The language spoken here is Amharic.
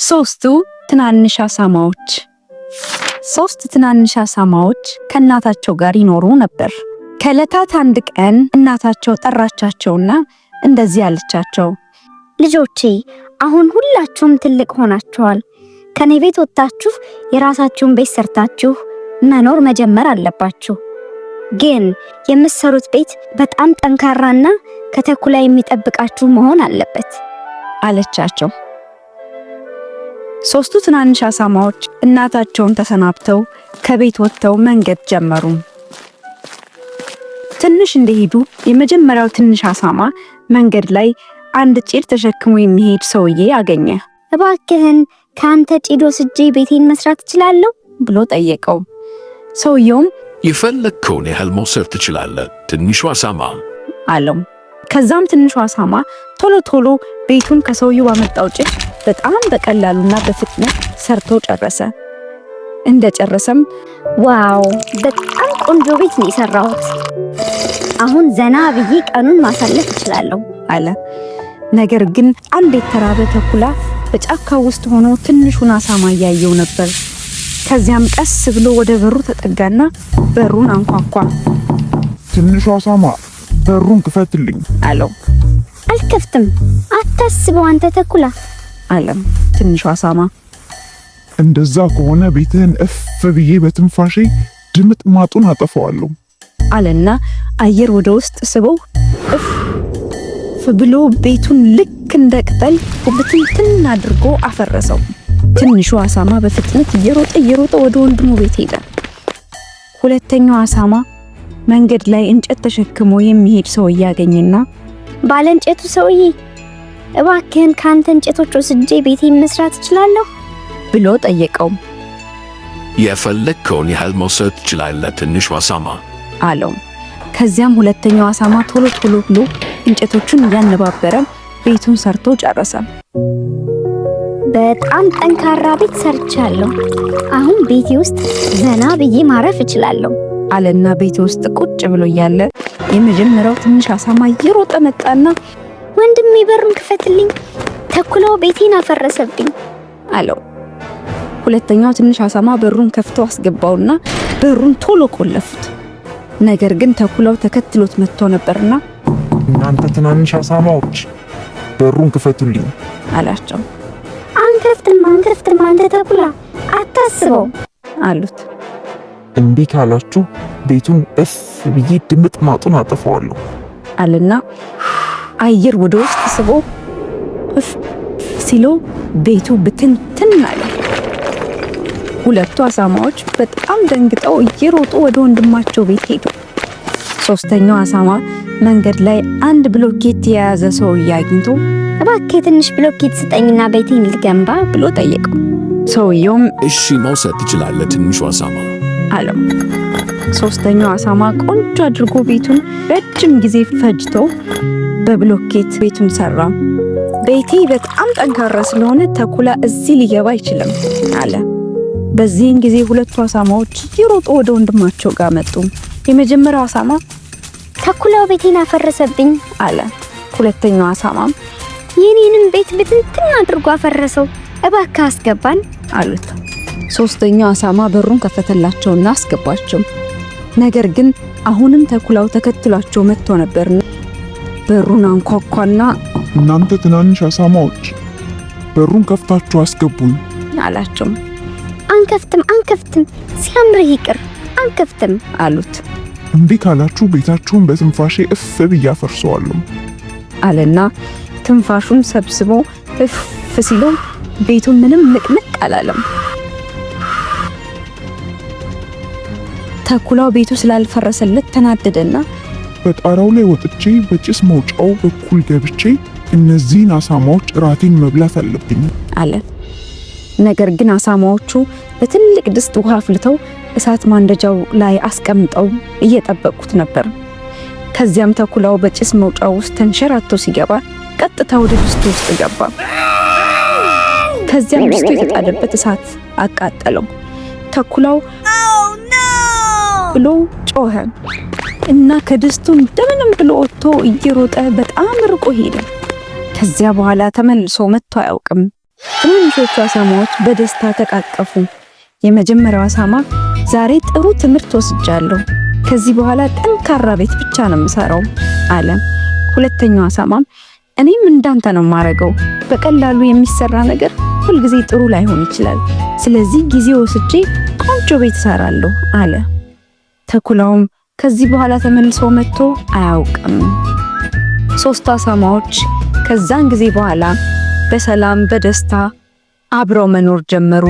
ሶስት ትናንሽ አሳማዎች ከእናታቸው ጋር ይኖሩ ነበር። ከዕለታት አንድ ቀን እናታቸው ጠራቻቸውና እንደዚህ አለቻቸው፣ ልጆቼ አሁን ሁላችሁም ትልቅ ሆናችኋል። ከኔ ቤት ወጣችሁ የራሳችሁን ቤት ሰርታችሁ መኖር መጀመር አለባችሁ። ግን የምትሰሩት ቤት በጣም ጠንካራና ከተኩላ የሚጠብቃችሁ መሆን አለበት አለቻቸው። ሶስቱ ትናንሽ አሳማዎች እናታቸውን ተሰናብተው ከቤት ወጥተው መንገድ ጀመሩ። ትንሽ እንደሄዱ የመጀመሪያው ትንሽ አሳማ መንገድ ላይ አንድ ጭድ ተሸክሞ የሚሄድ ሰውዬ አገኘ። እባክህን ካንተ ጭድ ወስጄ ቤቴን መስራት እችላለሁ ብሎ ጠየቀው። ሰውየውም የፈለግከውን ያህል መውሰድ ትችላለህ ትንሹ አሳማ አለው። ከዛም ትንሹ አሳማ ቶሎ ቤቱን ከሰውየው ባመጣው ጭድ በጣም በቀላሉና በፍጥነት ሰርቶ ጨረሰ። እንደጨረሰም ዋው በጣም ቆንጆ ቤት ነው የሰራሁት፣ አሁን ዘና ብዬ ቀኑን ማሳለፍ እችላለሁ አለ። ነገር ግን አንድ የተራበ ተኩላ በጫካ ውስጥ ሆኖ ትንሹን አሳማ ያየው ነበር። ከዚያም ቀስ ብሎ ወደ በሩ ተጠጋና በሩን አንኳኳ። ትንሹ አሳማ በሩን ክፈትልኝ አለው። አልከፍትም፣ አታስበው አንተ ተኩላ አለም ትንሹ አሳማ። እንደዛ ከሆነ ቤትህን እፍ ብዬ በትንፋሼ ድምጥ ማጡን አጠፋዋለሁ አለና አየር ወደ ውስጥ ስበው እፍ ብሎ ቤቱን ልክ እንደ ቅጠል ብትንትን አድርጎ አፈረሰው። ትንሹ አሳማ በፍጥነት እየሮጠ ወደ ወንድሙ ቤት ሄደ። ሁለተኛው አሳማ መንገድ ላይ እንጨት ተሸክሞ የሚሄድ ሰው ያገኘና ባለ እንጨቱ ሰውዬ እባክህን ካንተ እንጨቶች ወስጄ ቤቴን መስራት እችላለሁ ብሎ ጠየቀው። የፈለግከውን ያህል መውሰድ ትችላለህ ትንሹ አሳማ አለው። ከዚያም ሁለተኛው አሳማ ቶሎ ብሎ እንጨቶቹን እያነባበረ ቤቱን ሰርቶ ጨረሰ። በጣም ጠንካራ ቤት ሰርቻለሁ፣ አሁን ቤቴ ውስጥ ዘና ብዬ ማረፍ እችላለሁ አለና ቤት ውስጥ ቁጭ ብሎ እያለ የመጀመሪያው ትንሽ አሳማ እየሮጠ መጣና ወንድሜ በሩን ክፈትልኝ፣ ተኩላው ቤቴን አፈረሰብኝ አለው። ሁለተኛው ትንሽ አሳማ በሩን ከፍቶ አስገባውና በሩን ቶሎ ቆለፉት። ነገር ግን ተኩላው ተከትሎት መጥቶ ነበርና እናንተ ትናንሽ አሳማዎች በሩን ክፈቱልኝ አላቸው። አንከፍትም አንተ ተኩላ አታስበው አሉት። እምቢ ካላችሁ ቤቱን እፍ ብዬ ድምጥ ማጡን አጠፋዋለሁ አለና አየር ወደ ውስጥ ስቦ እፍ ሲሎ ቤቱ ብትንትን አለ። ሁለቱ አሳማዎች በጣም ደንግጠው እየሮጡ ወደ ወንድማቸው ቤት ሄዱ። ሶስተኛው አሳማ መንገድ ላይ አንድ ብሎኬት የያዘ ሰው አግኝቶ እባክህ ትንሽ ብሎኬት ስጠኝና ቤቴን ልገንባ ብሎ ጠየቀው። ሰውየውም እሺ መውሰድ ትችላለህ ትንሹ አሳማ አለው። ሶስተኛው አሳማ ቆንጆ አድርጎ ቤቱን ረጅም ጊዜ ፈጅቶ በብሎኬት ቤቱን ሰራ። ቤቴ በጣም ጠንካራ ስለሆነ ተኩላ እዚህ ሊገባ አይችልም አለ። በዚህን ጊዜ ሁለቱ አሳማዎች ይሮጡ ወደ ወንድማቸው ጋር መጡ። የመጀመሪያው አሳማ ተኩላው ቤቴን አፈረሰብኝ አለ። ሁለተኛው አሳማም የኔንም ቤት ብትንትን አድርጎ አፈረሰው፣ እባክህ አስገባን አሉት። ሶስተኛው አሳማ በሩን ከፈተላቸውና አስገባቸው። ነገር ግን አሁንም ተኩላው ተከትሏቸው መጥቶ ነበርና በሩን አንኳኳና እናንተ ትናንሽ አሳማዎች በሩን ከፍታችሁ አስገቡኝ አላቸው። አንከፍትም ሲያምርህ ይቅር አንከፍትም አሉት። እምቢ ካላችሁ ቤታችሁን በትንፋሼ እፍ ብዬ አፈርሰዋለሁ አለና ትንፋሹን ሰብስቦ እፍ ሲሎ ቤቱ ምንም ንቅንቅ አላለም። ተኩላው ቤቱ ስላልፈረሰለት ተናደደና በጣራው ላይ ወጥቼ በጭስ መውጫው በኩል ገብቼ እነዚህን አሳማዎች ራቴን መብላት አለብኝ አለ። ነገር ግን አሳማዎቹ በትልቅ ድስት ውሃ አፍልተው እሳት ማንደጃው ላይ አስቀምጠው እየጠበቁት ነበር። ከዚያም ተኩላው በጭስ መውጫው ውስጥ ተንሸራቶ ሲገባ ቀጥታ ወደ ድስቱ ውስጥ ገባ። ከዚያም ድስቱ የተጣደበት እሳት አቃጠለው። ተኩላው ብሎ ጮኸ እና ከድስቱ እንደምንም ብሎ ወጥቶ እየሮጠ በጣም ርቆ ሄደ። ከዚያ በኋላ ተመልሶ መጥቶ አያውቅም። ትንንሾቹ አሳማዎች በደስታ ተቃቀፉ። የመጀመሪያው አሳማ ዛሬ ጥሩ ትምህርት ወስጃለሁ፣ ከዚህ በኋላ ጠንካራ ቤት ብቻ ነው የምሰራው አለ። ሁለተኛው አሳማም እኔም እንዳንተ ነው የማረገው፣ በቀላሉ የሚሰራ ነገር ሁልጊዜ ጥሩ ላይሆን ይችላል፣ ስለዚህ ጊዜ ወስጄ ቆንጆ ቤት እሰራለሁ አለ። ተኩላውም ከዚህ በኋላ ተመልሶ መጥቶ አያውቅም። ሶስቱ አሳማዎች ከዛን ጊዜ በኋላ በሰላም በደስታ አብረው መኖር ጀመሩ።